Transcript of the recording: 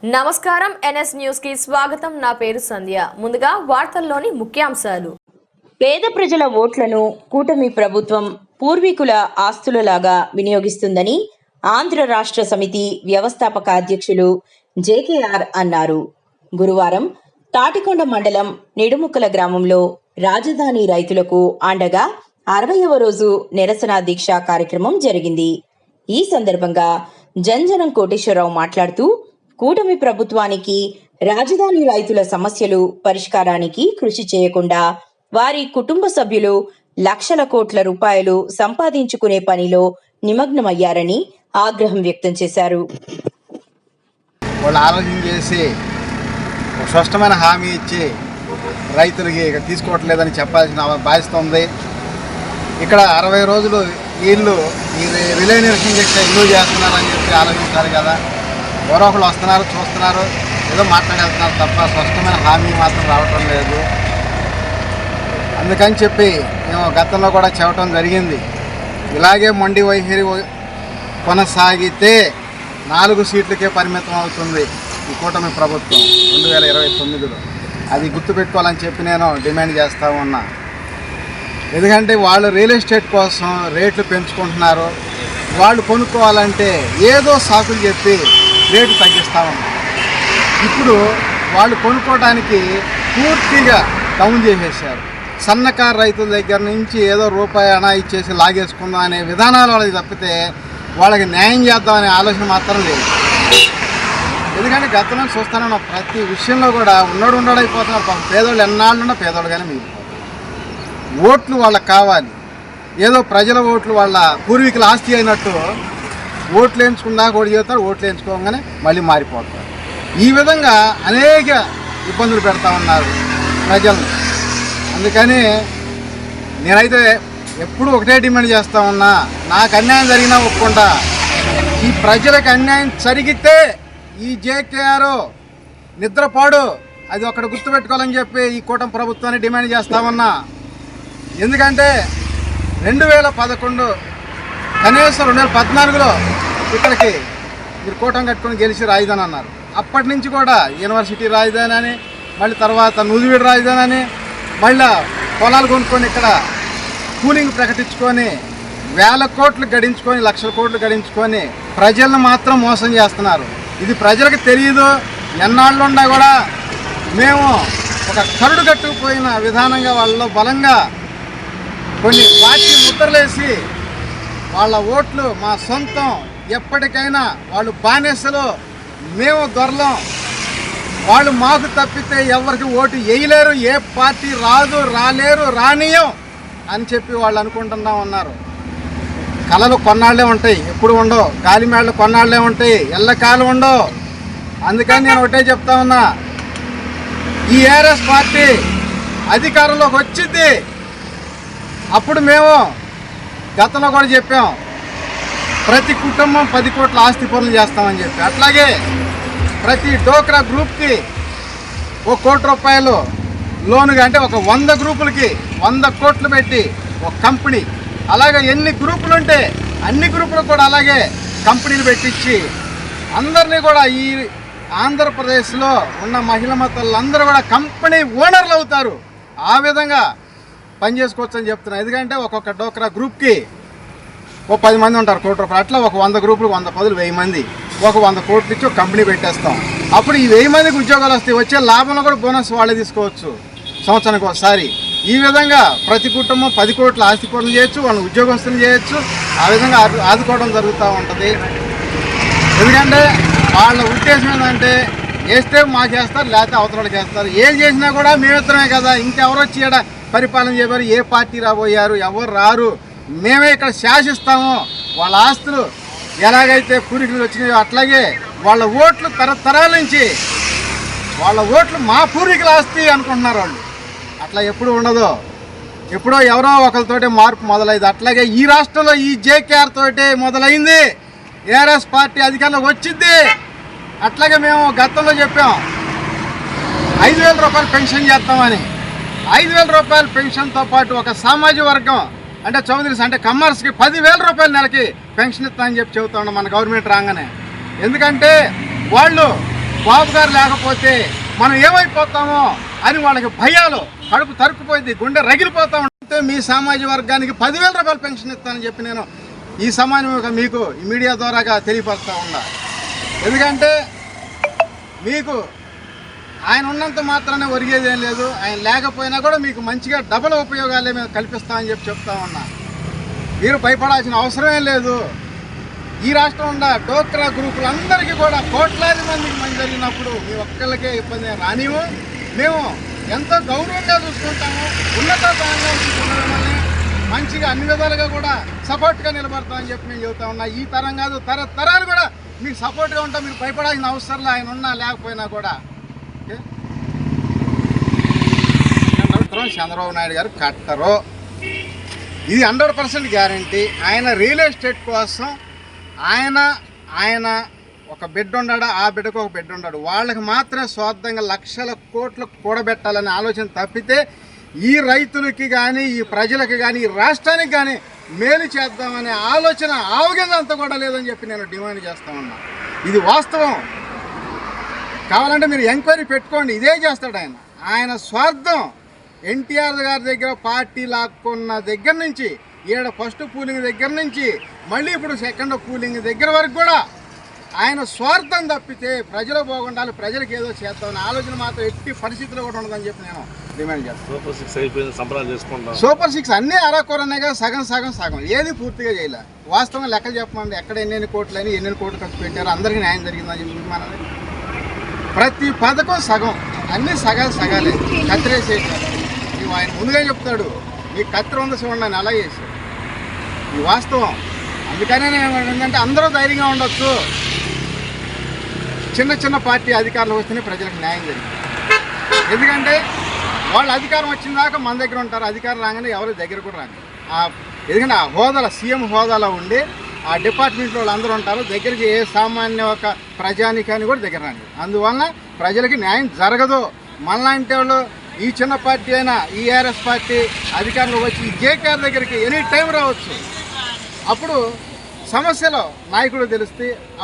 నమస్కారం NS news కి స్వాగతం. నా పేరు సంధ్య. ముందుగా వార్తల్లోని ముఖ్యాంశాలు. పేద ప్రజల ఓట్లను కూటమి ప్రభుత్వం పూర్వీకుల ఆస్తులలాగా వినియోగిస్తుందని ఆంధ్ర రాష్ట్ర సమితి వ్యవస్థాపక అధ్యక్షులు జేకేఆర్ అన్నారు. గురువారం తాటికొండ మండలం నిడుముక్కల గ్రామంలో రాజధాని రైతులకు అండగా 60వ రోజు నిరసన దీక్ష కార్యక్రమం జరిగింది. ఈ సందర్భంగా జంజనం కోటేశ్వరరావు మాట్లాడుతూ కూటమి ప్రభుత్వానికి రాజధాని రైతుల సమస్యలు పరిష్కారానికి కృషి చేయకుండా వారి కుటుంబ సభ్యులు లక్షల కోట్ల రూపాయలు సంపాదించుకునే పనిలో నిమగ్నమయ్యారని ఆగ్రహం వ్యక్తం చేశారు. వాళ్ళు ఆలోచన చేసి స్పష్టమైన హామీ ఇచ్చి రైతులకి తీసుకోవట్లేదని చెప్పాల్సిన బాధ్యత ఉంది. ఇక్కడ 60 రోజులు వీళ్ళు ఈ రిలే నిరసన చేస్తే ఎందుకు చేస్తున్నారని చెప్పి ఆలోచించాలి కదా. ఎవరో ఒకళ్ళు వస్తున్నారు, చూస్తున్నారు, ఏదో మాట్లాడేస్తున్నారు తప్ప స్పష్టమైన హామీ మాత్రం రావటం లేదు. అందుకని చెప్పి మేము గతంలో కూడా చెప్పడం జరిగింది. ఇలాగే మొండి వైఖరి కొనసాగితే 4 సీట్లకే పరిమితం అవుతుంది ఈ కూటమి ప్రభుత్వం 2029లో. అది గుర్తుపెట్టుకోవాలని చెప్పి నేను డిమాండ్ చేస్తూ ఉన్నా. ఎందుకంటే వాళ్ళు రియల్ ఎస్టేట్ కోసం రేట్లు పెంచుకుంటున్నారు. వాళ్ళు కొనుక్కోవాలంటే ఏదో సాకులు చెప్పి రేటు తగ్గిస్తూ ఉన్నారు. ఇప్పుడు వాళ్ళు కొనుక్కోవడానికి పూర్తిగా డౌన్ చేసేసారు. సన్నకారు రైతుల దగ్గర నుంచి ఏదో రూపాయి అనా ఇచ్చేసి లాగేసుకుందాం అనే విధానాలు వాళ్ళకి తప్పితే వాళ్ళకి న్యాయం చేద్దాం అనే ఆలోచన మాత్రం లేదు. ఎందుకంటే గతంలో చూస్తానన్న ప్రతి విషయంలో కూడా ఉండడైపోతున్నారు. పేదోళ్ళు ఎన్నాళ్ళున్నా పేదోళ్ళుగానే మిగిలిపోతారు. ఓట్లు వాళ్ళకి కావాలి. ఏదో ప్రజల ఓట్లు వాళ్ళ పూర్వీకుల ఆస్తి అయినట్టు ఓట్లు వేయించుకున్నాక ఓడి చేస్తారు, ఓట్లు వేయించుకోగానే మళ్ళీ మారిపోతారు. ఈ విధంగా అనేక ఇబ్బందులు పెడతా ఉన్నారు ప్రజలను. అందుకని నేనైతే ఎప్పుడు ఒకటే డిమాండ్ చేస్తూ ఉన్నా, నాకు అన్యాయం జరిగినా ఒప్పుకుంటా. ఈ ప్రజలకు అన్యాయం జరిగితే ఈ జేకేఆర్ నిద్రపోడు, అది ఒకటి గుర్తుపెట్టుకోవాలని చెప్పి ఈ కూటమి ప్రభుత్వాన్ని డిమాండ్ చేస్తా ఉన్నా. ఎందుకంటే 2011 కనీసం 2014లో ఇక్కడికి మీరు కూటమి కట్టుకొని గెలిచి రాజధాని అన్నారు. అప్పటి నుంచి కూడా యూనివర్సిటీ రాజధాని అని, మళ్ళీ తర్వాత నూజివీడు రాజధాని అని, మళ్ళీ పొలాలు కొనుక్కొని ఇక్కడ కూలింగ్ ప్రకటించుకొని వేల కోట్లు గడించుకొని లక్షల కోట్లు గడించుకొని ప్రజలను మాత్రం మోసం చేస్తున్నారు. ఇది ప్రజలకు తెలియదు. ఎన్నాళ్ళుండా కూడా మేము ఒక కరుడు కట్టుకుపోయిన విధానంగా వాళ్ళలో బలంగా కొన్ని పార్టీ ముద్రలేసి వాళ్ళ ఓట్లు మా సొంతం, ఎప్పటికైనా వాళ్ళు బానిసలు, మేము దొరలం, వాళ్ళు మాకు తప్పితే ఎవరికి ఓటు వేయలేరు, ఏ పార్టీ రాదు, రాలేరు, రానియం అని చెప్పి వాళ్ళు అనుకుంటున్నా ఉన్నారు. కళలు కొన్నాళ్లే ఉంటాయి, ఎప్పుడు ఉండవు. గాలిమేళ్ళు కొన్నాళ్లే ఉంటాయి, ఎల్లకాలం ఉండవు. అందుకని నేను ఒకటే చెప్తా ఉన్నా, ఈ ఆర్ఎస్ పార్టీ అధికారంలోకి వచ్చింది. అప్పుడు మేము గతంలో కూడా చెప్పాం, ప్రతి కుటుంబం 10 కోట్ల ఆస్తి పనులు చేస్తామని చెప్పి. అట్లాగే ప్రతి డోక్రా గ్రూప్కి 1 కోటి రూపాయలు లోనుగా, అంటే ఒక 100 గ్రూపులకి 100 కోట్లు పెట్టి ఒక కంపెనీ, అలాగే ఎన్ని గ్రూపులు ఉంటే అన్ని గ్రూపులకు కూడా అలాగే కంపెనీలు పెట్టించి అందరినీ కూడా ఈ ఆంధ్రప్రదేశ్లో ఉన్న మహిళా మతలందరూ కూడా కంపెనీ ఓనర్లు అవుతారు. ఆ విధంగా పనిచేసుకోవచ్చు అని చెప్తున్నాను. ఎందుకంటే ఒక్కొక్క డోక్రా గ్రూప్కి 10 మంది ఉంటారు, 1 కోటి రూపాయలు. అట్లా ఒక 100 గ్రూపులు 100 పదులు 1000 మంది, ఒక 100 కోట్లు ఇచ్చి ఒక కంపెనీ పెట్టేస్తాం. అప్పుడు ఈ 1000 మందికి ఉద్యోగాలు వస్తాయి. వచ్చే లాభంలో కూడా బోనస్ వాళ్ళే తీసుకోవచ్చు సంవత్సరానికి ఒకసారి. ఈ విధంగా ప్రతి కుటుంబం 10 కోట్ల ఆస్తి పనులు చేయొచ్చు, వాళ్ళని ఉద్యోగస్తులు చేయొచ్చు. ఆ విధంగా ఆదుకోవడం జరుగుతూ ఉంటుంది. ఎందుకంటే వాళ్ళ ఉద్దేశం ఏంటంటే వేస్తే మాకు వేస్తారు, లేకపోతే అవతలకి వేస్తారు. ఏం చేసినా కూడా మేమిద్దరమే కదా, ఇంకెవరు వచ్చి ఇక్కడ పరిపాలన చేయబోరు, ఏ పార్టీ రాబోయారు, ఎవరు రారు, మేమే ఇక్కడ శాసిస్తాము. వాళ్ళ ఆస్తులు ఎలాగైతే పూర్వీకులు వచ్చినాయో అట్లాగే వాళ్ళ ఓట్లు తరతరాల నుంచి వాళ్ళ ఓట్లు మా పూర్వీకుల ఆస్తి అనుకుంటున్నారు వాళ్ళు. అట్లా ఎప్పుడు ఉండదు. ఎప్పుడో ఎవరో ఒకరితోటే మార్పు మొదలైంది. అట్లాగే ఈ రాష్ట్రంలో ఈ జేకేఆర్ తోటే మొదలైంది. ఏఆర్ఎస్ పార్టీ అధికారంలోకి వచ్చింది. అట్లాగే మేము గతంలో చెప్పాం 5,000 రూపాయలు పెన్షన్ చేస్తామని. 5,000 రూపాయల పెన్షన్తో పాటు ఒక సామాజిక వర్గం అంటే చౌదరీస్ అంటే కమ్మర్స్కి 10,000 రూపాయలు నెలకి పెన్షన్ ఇస్తామని చెప్పి చెబుతా ఉన్నాం మన గవర్నమెంట్ రాగానే. ఎందుకంటే వాళ్ళు బాబు గారు లేకపోతే మనం ఏమైపోతామో అని వాళ్ళకి భయాలు, కడుపు తరుక్కుపోయింది, గుండె రగిలిపోతా ఉంటే మీ సామాజిక వర్గానికి 10,000 రూపాయలు పెన్షన్ ఇస్తానని చెప్పి నేను ఈ సమాజంగా మీకు ఈ మీడియా ద్వారాగా తెలియపరుస్తూ ఉన్నా. ఎందుకంటే మీకు ఆయన ఉన్నంత మాత్రానే ఒరిగేది ఏం లేదు, ఆయన లేకపోయినా కూడా మీకు మంచిగా డబుల్ ఉపయోగాలే మేము కల్పిస్తామని చెప్పి చెప్తా ఉన్నా. మీరు భయపడాల్సిన అవసరమే లేదు. ఈ రాష్ట్రం ఉన్న డోక్రా గ్రూపులందరికీ కూడా కోట్లాది మందికి మంచి జరిగినప్పుడు మీ ఒక్కళ్ళకే ఇబ్బంది రానివ్వు. మేము ఎంతో గౌరవంగా చూసుకుంటాము, ఉన్నతంగా మిమ్మల్ని మంచిగా అన్ని విధాలుగా కూడా సపోర్ట్గా నిలబడతామని చెప్పి మేము చెబుతా ఉన్నా. ఈ తరం కాదు, తరాలు కూడా మీకు సపోర్ట్గా ఉంటాం. మీరు భయపడాల్సిన అవసరం ఆయన ఉన్నా లేకపోయినా కూడా. చంద్రబాబు నాయుడు గారు కట్టరు, ఇది 100% గ్యారంటీ. ఆయన రియల్ ఎస్టేట్ కోసం ఆయన ఒక బిడ్డ ఉన్నాడు, ఆ బిడ్డకు ఒక బిడ్డ ఉన్నాడు, వాళ్ళకి మాత్రమే స్వార్థంగా లక్షల కోట్లు కూడబెట్టాలనే ఆలోచన తప్పితే ఈ రైతులకి కానీ ఈ ప్రజలకి కానీ ఈ రాష్ట్రానికి కానీ మేలు చేద్దామనే ఆలోచన ఆవగిందంతా కూడా లేదని చెప్పి నేను డిమాండ్ చేస్తా ఉన్నా. ఇది వాస్తవం. కావాలంటే మీరు ఎంక్వైరీ పెట్టుకోండి, ఇదే చేస్తాడు ఆయన. ఆయన స్వార్థం ఎన్టీఆర్ గారి దగ్గర పార్టీ లాక్కున్న దగ్గర నుంచి, ఈడ ఫస్ట్ పూలింగ్ దగ్గర నుంచి మళ్ళీ ఇప్పుడు సెకండ్ పూలింగ్ దగ్గర వరకు కూడా ఆయన స్వార్థం తప్పితే ప్రజలు బాగుండాలి, ప్రజలకు ఏదో చేద్దామని ఆలోచన మాత్రం ఎట్టి పరిస్థితుల్లో కూడా ఉండదని చెప్పి నేను డిమాండ్ చేస్తాను. సూపర్ 6 అయిపోయింది, సంబరాలు చేసుకుంటాం. సూపర్ 6 అన్నీ అరాకొరనేగా సగం ఏది పూర్తిగా చేయలే. వాస్తవంగా లెక్కలు చెప్పమండి, ఎక్కడ ఎన్ని కోట్లని ఎన్ని కోట్లు ఖర్చు పెట్టారు, అందరికీ న్యాయం జరిగిందని చెప్పి మనది. ప్రతి పథకం సగం, అన్నీ సగాలే కత్తిరేసేసారు. ఇవి ఆయన ముందుగా చెప్తాడు, మీకు కత్తిర ఉంది చూడండి అని అలా చేశాడు. ఈ వాస్తవం. అందుకనే ఏంటంటే అందరూ ధైర్యంగా ఉండొచ్చు. చిన్న పార్టీ అధికారులు వస్తేనే ప్రజలకు న్యాయం జరిగింది. ఎందుకంటే వాళ్ళు అధికారం వచ్చిన దాకా మన దగ్గర ఉంటారు, అధికారం రాగానే ఎవరి దగ్గర కూడా రాండి. ఎందుకంటే ఆ హోదాలో సీఎం హోదాలో ఉండి ఆ డిపార్ట్మెంట్లో వాళ్ళు అందరూ ఉంటారు, దగ్గరికి ఏ సామాన్య ఒక ప్రజానికాన్ని కూడా దగ్గర రాండి. అందువలన ప్రజలకి న్యాయం జరగదు. మనలాంటి వాళ్ళు ఈ చిన్న పార్టీ అయినా ఈ ఆర్ఎస్ పార్టీ అధికారులు వచ్చి ఈ జేకేఆర్ దగ్గరికి ఎనీ టైం రావచ్చు. అప్పుడు సమస్యలో నాయకుడు తెలిస్తే